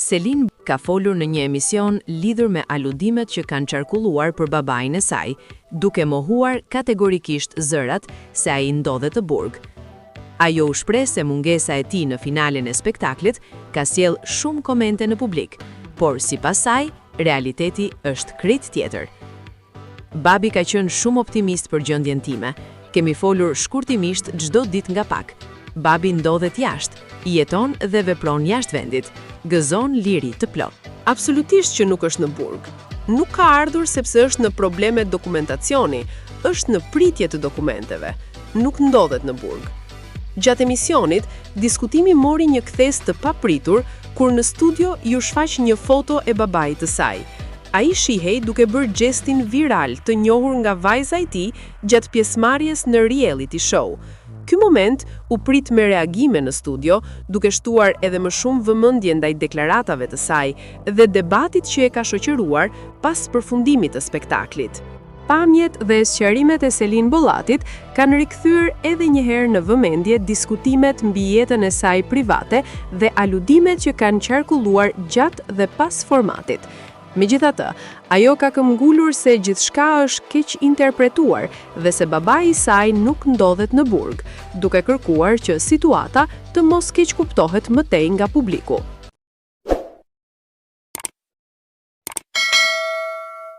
Selin ka folur në një emision lidhur me aludimet që kanë qarkulluar për babain e saj, duke mohuar kategorikisht zërat se ai ndodhet të burg. Ajo u shpreh se mungesa e tij në finalen e spektaklit ka sjell shumë komente në publik, por sipas saj, realiteti është krejt tjetër. Babi ka qenë shumë optimist për gjendjen time. Kemi folur shkurtimisht çdo ditë nga pak. Babi ndodhet jashtë, jeton dhe vepron jashtë vendit. Gëzon liri të plot. Absolutisht që nuk është në burg. Nuk ka ardhur sepse është në probleme dokumentacioni, është në pritje të dokumenteve. Nuk ndodhet në burg. Gjatë emisionit, diskutimi mori një kthes të papritur, kur në studio ju shfaq një foto e babait të saj. Ai shihej duke bërë gestin viral të njohur nga vajza e tij gjatë pjesëmarrjes në reality show. Ky moment u prit me reagime në studio, duke shtuar edhe më shumë vëmendje ndaj deklaratave të saj dhe debatit që e ka shoqëruar pas përfundimit të spektaklit. Pamjet dhe sqarimet e Selin Bollatit kanë rikthyer edhe një herë në vëmendje diskutimet mbi jetën e saj private dhe aludimet që kanë qarkulluar gjatë dhe pas formatit. Megjithatë, ajo ka këmbgulur se gjithçka është keq interpretuar dhe se babai i saj nuk ndodhet në burg, duke kërkuar që situata të mos keq kuptohet më tej nga publiku.